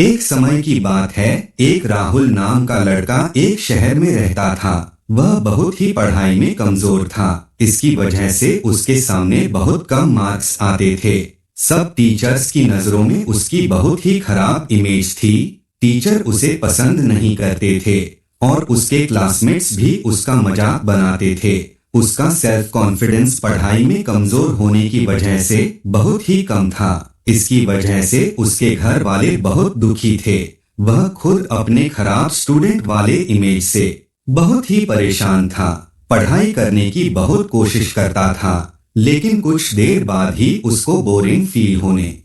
एक समय की बात है, एक राहुल नाम का लड़का एक शहर में रहता था। वह बहुत ही पढ़ाई में कमजोर था। इसकी वजह से उसके सामने बहुत कम मार्क्स आते थे। सब टीचर्स की नजरों में उसकी बहुत ही खराब इमेज थी। टीचर उसे पसंद नहीं करते थे और उसके क्लासमेट्स भी उसका मजाक बनाते थे। उसका सेल्फ कॉन्फिडेंस पढ़ाई में कमजोर होने की वजह से बहुत ही कम था। इसकी वजह से उसके घर वाले बहुत दुखी थे। वह खुद अपने खराब स्टूडेंट वाले इमेज से बहुत ही परेशान था। पढ़ाई करने की बहुत कोशिश करता था, लेकिन कुछ देर बाद ही उसको बोरिंग फील होने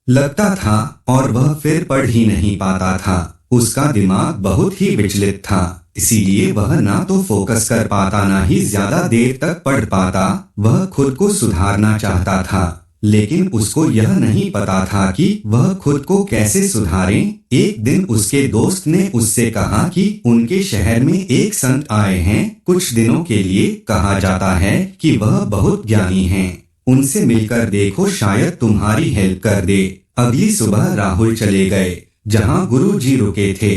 लगता था और वह फिर पढ़ ही नहीं पाता था। उसका दिमाग बहुत ही विचलित था, इसीलिए वह ना तो फोकस कर पाता ना ही ज्यादा देर तक पढ़ पाता। वह खुद को सुधारना चाहता था, लेकिन उसको यह नहीं पता था कि वह खुद को कैसे सुधारे। एक दिन उसके दोस्त ने उससे कहा कि उनके शहर में एक संत आए हैं कुछ दिनों के लिए। कहा जाता है कि वह बहुत ज्ञानी हैं। उनसे मिलकर देखो, शायद तुम्हारी हेल्प कर दे। अगली सुबह राहुल चले गए जहां गुरुजी रुके थे।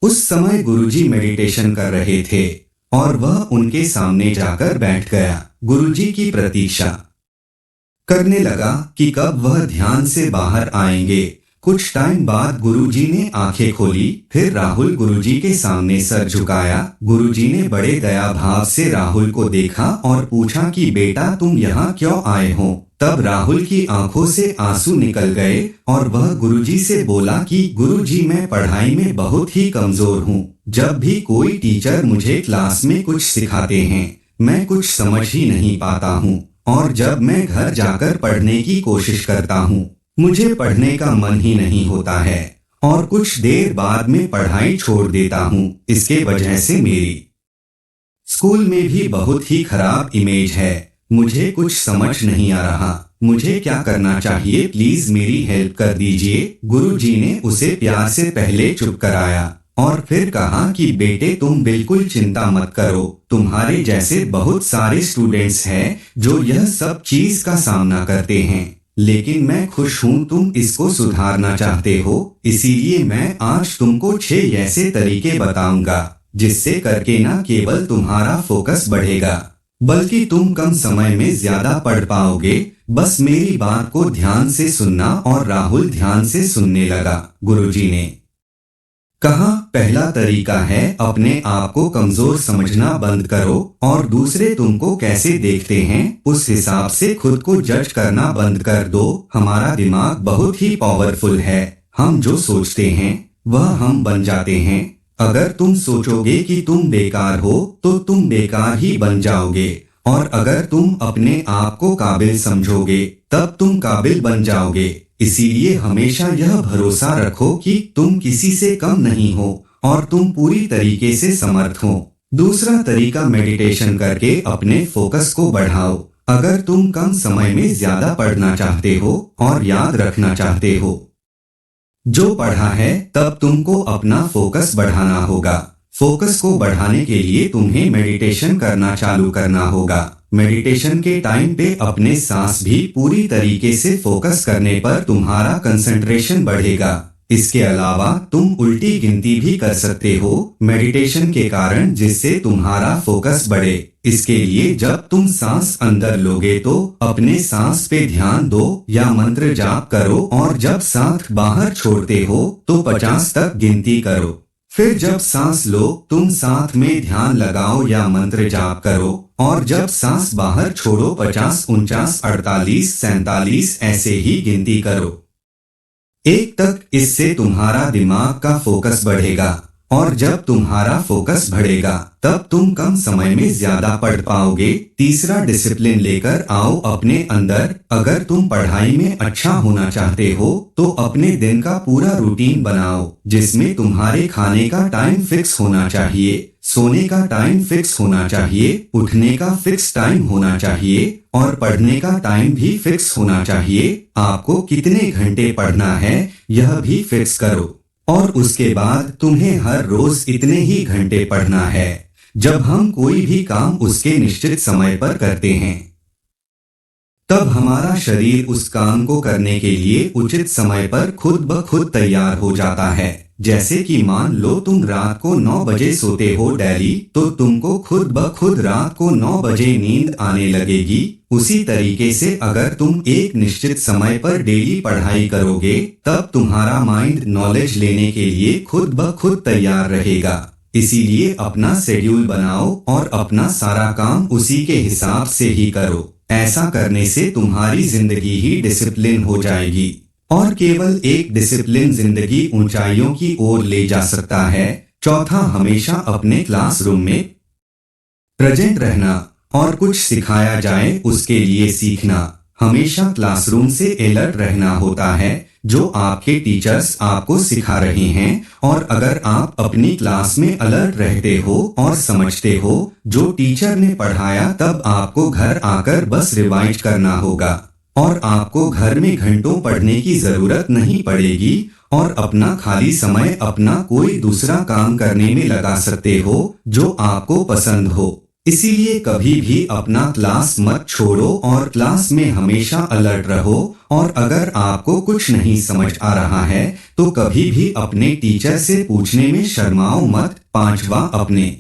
उस समय गुरुजी मेडिटेशन कर रहे थे और वह उनके सामने जाकर बैठ गया। गुरुजी की प्रतीक्षा करने लगा कि कब वह ध्यान से बाहर आएंगे। कुछ टाइम बाद गुरुजी ने आंखें खोली। फिर राहुल गुरुजी के सामने सर झुकाया। गुरुजी ने बड़े दया भाव से राहुल को देखा और पूछा कि बेटा, तुम यहाँ क्यों आए हो। तब राहुल की आंखों से आंसू निकल गए और वह गुरुजी से बोला कि गुरुजी, मैं पढ़ाई में बहुत ही कमजोर हूँ। जब भी कोई टीचर मुझे क्लास में कुछ सिखाते हैं, मैं कुछ समझ ही नहीं पाता हूँ और जब मैं घर जाकर पढ़ने की कोशिश करता हूँ, मुझे पढ़ने का मन ही नहीं होता है और कुछ देर बाद में पढ़ाई छोड़ देता हूँ। इसके वजह से मेरी स्कूल में भी बहुत ही खराब इमेज है। मुझे कुछ समझ नहीं आ रहा, मुझे क्या करना चाहिए, प्लीज मेरी हेल्प कर दीजिए। गुरुजी ने उसे प्यार से पहले चुप कराया और फिर कहा कि बेटे, तुम बिल्कुल चिंता मत करो। तुम्हारे जैसे बहुत सारे स्टूडेंट्स हैं जो यह सब चीज का सामना करते हैं, लेकिन मैं खुश हूँ तुम इसको सुधारना चाहते हो। इसीलिए मैं आज तुमको 6 ऐसे तरीके बताऊंगा जिससे करके न केवल तुम्हारा फोकस बढ़ेगा, बल्कि तुम कम समय में ज्यादा पढ़ पाओगे। बस मेरी बात को ध्यान से सुनना। और राहुल ध्यान से सुनने लगा। गुरुजी ने कहा, पहला तरीका है अपने आप को कमजोर समझना बंद करो और दूसरे तुमको कैसे देखते हैं उस हिसाब से खुद को जज करना बंद कर दो। हमारा दिमाग बहुत ही पावरफुल है। हम जो सोचते हैं वह हम बन जाते हैं। अगर तुम सोचोगे कि तुम बेकार हो तो तुम बेकार ही बन जाओगे, और अगर तुम अपने आप को काबिल समझोगे तब तुम काबिल बन जाओगे। इसीलिए हमेशा यह भरोसा रखो कि तुम किसी से कम नहीं हो और तुम पूरी तरीके से समर्थ हो। दूसरा तरीका, मेडिटेशन करके अपने फोकस को बढ़ाओ। अगर तुम कम समय में ज्यादा पढ़ना चाहते हो और याद रखना चाहते हो जो पढ़ा है, तब तुमको अपना फोकस बढ़ाना होगा। फोकस को बढ़ाने के लिए तुम्हें मेडिटेशन करना चालू करना होगा। मेडिटेशन के टाइम पे अपने सांस भी पूरी तरीके से फोकस करने पर तुम्हारा कंसंट्रेशन बढ़ेगा। इसके अलावा तुम उल्टी गिनती भी कर सकते हो मेडिटेशन के कारण, जिससे तुम्हारा फोकस बढ़े। इसके लिए जब तुम सांस अंदर लोगे तो अपने सांस पे ध्यान दो या मंत्र जाप करो, और जब सांस बाहर छोड़ते हो तो 50 तक गिनती करो। फिर जब सांस लो तुम साथ में ध्यान लगाओ या मंत्र जाप करो, और जब सांस बाहर छोड़ो 50, 49, 48, 47 ऐसे ही गिनती करो 1 तक। इससे तुम्हारा दिमाग का फोकस बढ़ेगा, और जब तुम्हारा फोकस बढ़ेगा तब तुम कम समय में ज्यादा पढ़ पाओगे। तीसरा, डिसिप्लिन लेकर आओ अपने अंदर। अगर तुम पढ़ाई में अच्छा होना चाहते हो तो अपने दिन का पूरा रूटीन बनाओ, जिसमें तुम्हारे खाने का टाइम फिक्स होना चाहिए, सोने का टाइम फिक्स होना चाहिए, उठने का फिक्स टाइम होना चाहिए और पढ़ने का टाइम भी फिक्स होना चाहिए। आपको कितने घंटे पढ़ना है यह भी फिक्स करो, और उसके बाद तुम्हें हर रोज इतने ही घंटे पढ़ना है। जब हम कोई भी काम उसके निश्चित समय पर करते हैं तब हमारा शरीर उस काम को करने के लिए उचित समय पर खुद ब खुद तैयार हो जाता है। जैसे कि मान लो तुम रात को 9 बजे सोते हो डेली, तो तुमको खुद ब खुद रात को 9 बजे नींद आने लगेगी। उसी तरीके से अगर तुम एक निश्चित समय पर डेली पढ़ाई करोगे, तब तुम्हारा माइंड नॉलेज लेने के लिए खुद ब खुद तैयार रहेगा। इसीलिए अपना शेड्यूल बनाओ और अपना सारा काम उसी के हिसाब से ही करो। ऐसा करने से तुम्हारी जिंदगी ही डिसिप्लिन हो जाएगी, और केवल एक डिसिप्लिन जिंदगी ऊंचाइयों की ओर ले जा सकता है। चौथा, हमेशा अपने क्लासरूम में प्रेजेंट रहना और कुछ सिखाया जाए उसके लिए सीखना। हमेशा क्लासरूम से अलर्ट रहना होता है, जो आपके टीचर्स आपको सिखा रहे हैं। और अगर आप अपनी क्लास में अलर्ट रहते हो और समझते हो जो टीचर ने पढ़ाया, तब आपको घर आकर बस रिवाइज करना होगा और आपको घर में घंटों पढ़ने की जरूरत नहीं पड़ेगी और अपना खाली समय अपना कोई दूसरा काम करने में लगा सकते हो जो आपको पसंद हो। इसीलिए कभी भी अपना क्लास मत छोड़ो और क्लास में हमेशा अलर्ट रहो। और अगर आपको कुछ नहीं समझ आ रहा है तो कभी भी अपने टीचर से पूछने में शर्माओ मत। पांचवा, अपने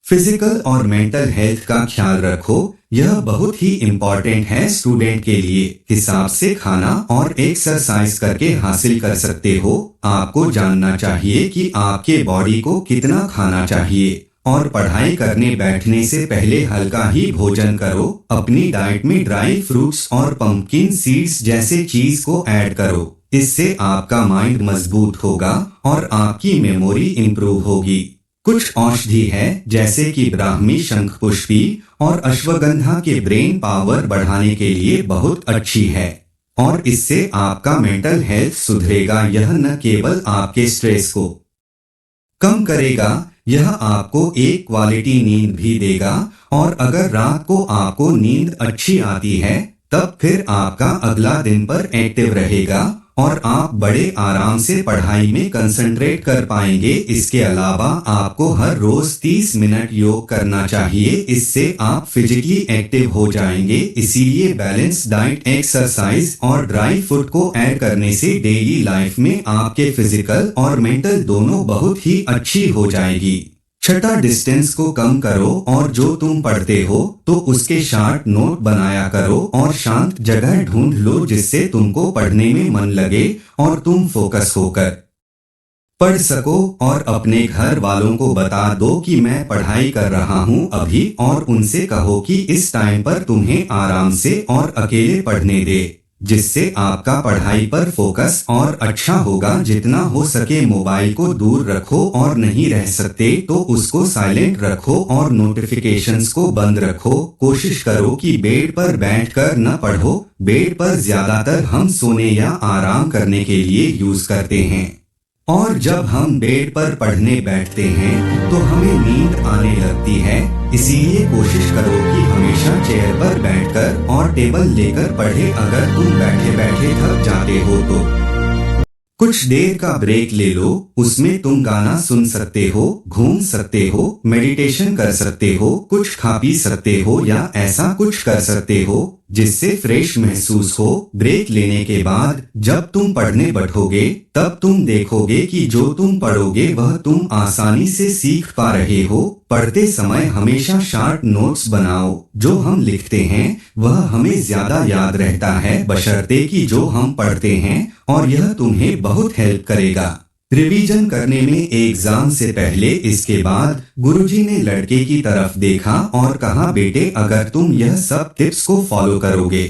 फिजिकल और मेंटल हेल्थ का ख्याल रखो। यह बहुत ही इम्पोर्टेंट है स्टूडेंट के लिए। हिसाब से खाना और एक्सरसाइज करके हासिल कर सकते हो। आपको जानना चाहिए कि आपके बॉडी को कितना खाना चाहिए और पढ़ाई करने बैठने से पहले हल्का ही भोजन करो। अपनी डाइट में ड्राई फ्रूट्स और पंपकिन सीड्स जैसे चीज को ऐड करो। इससे आपका माइंड मजबूत होगा और आपकी मेमोरी इंप्रूव होगी। कुछ औषधि है जैसे कि ब्राह्मी शंखपुष्पी और अश्वगंधा के ब्रेन पावर बढ़ाने के लिए बहुत अच्छी है और इससे आपका मेंटल हेल्थ सुधरेगा। यह न केवल आपके स्ट्रेस को कम करेगा, यह आपको एक क्वालिटी नींद भी देगा। और अगर रात को आपको नींद अच्छी आती है, तब फिर आपका अगला दिन पर एक्टिव रहेगा और आप बड़े आराम से पढ़ाई में कंसंट्रेट कर पाएंगे। इसके अलावा आपको हर रोज 30 मिनट योग करना चाहिए। इससे आप फिजिकली एक्टिव हो जाएंगे। इसीलिए बैलेंस डाइट, एक्सरसाइज और ड्राई फूड को ऐड करने से डेली लाइफ में आपके फिजिकल और मेंटल दोनों बहुत ही अच्छी हो जाएगी। छठा, डिस्टेंस को कम करो और जो तुम पढ़ते हो तो उसके शॉर्ट नोट बनाया करो और शांत जगह ढूंढ लो जिससे तुमको पढ़ने में मन लगे और तुम फोकस होकर पढ़ सको। और अपने घर वालों को बता दो कि मैं पढ़ाई कर रहा हूँ अभी, और उनसे कहो कि इस टाइम पर तुम्हें आराम से और अकेले पढ़ने दे, जिससे आपका पढ़ाई पर फोकस और अच्छा होगा। जितना हो सके मोबाइल को दूर रखो और नहीं रह सकते तो उसको साइलेंट रखो और नोटिफिकेशंस को बंद रखो। कोशिश करो कि बेड पर बैठकर न पढ़ो। बेड पर ज्यादातर हम सोने या आराम करने के लिए यूज करते हैं, और जब हम बेड पर पढ़ने बैठते हैं तो हमें नींद आने लगती है। इसीलिए कोशिश करो कि हमेशा चेयर पर बैठकर और टेबल लेकर पढ़े। अगर तुम बैठे बैठे थक जाते हो तो कुछ देर का ब्रेक ले लो। उसमें तुम गाना सुन सकते हो, घूम सकते हो, मेडिटेशन कर सकते हो, कुछ खा पी सकते हो या ऐसा कुछ कर सकते हो जिससे फ्रेश महसूस हो। ब्रेक लेने के बाद जब तुम पढ़ने बैठोगे तब तुम देखोगे कि जो तुम पढ़ोगे वह तुम आसानी से सीख पा रहे हो। पढ़ते समय हमेशा शॉर्ट नोट्स बनाओ। जो हम लिखते हैं वह हमें ज्यादा याद रहता है बशर्ते कि जो हम पढ़ते हैं, और यह तुम्हें बहुत हेल्प करेगा रिवीजन करने में एग्जाम से पहले। इसके बाद गुरुजी ने लड़के की तरफ देखा और कहा, बेटे अगर तुम यह सब टिप्स को फॉलो करोगे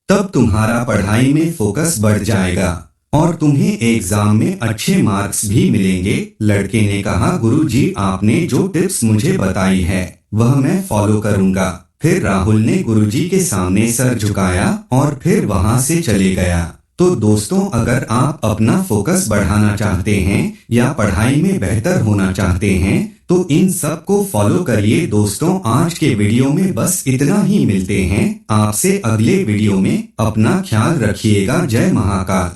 तब तुम्हारा पढ़ाई में फोकस बढ़ जाएगा और तुम्हें एग्जाम में अच्छे मार्क्स भी मिलेंगे। लड़के ने कहा, गुरुजी आपने जो टिप्स मुझे बताई है वह मैं फॉलो करूंगा। फिर राहुल ने गुरुजी के सामने सर झुकाया और फिर वहां से चले गया। तो दोस्तों, अगर आप अपना फोकस बढ़ाना चाहते हैं या पढ़ाई में बेहतर होना चाहते हैं तो इन सब को फॉलो करिए। दोस्तों, आज के वीडियो में बस इतना ही। मिलते हैं आपसे अगले वीडियो में। अपना ख्याल रखिएगा। जय महाकाल।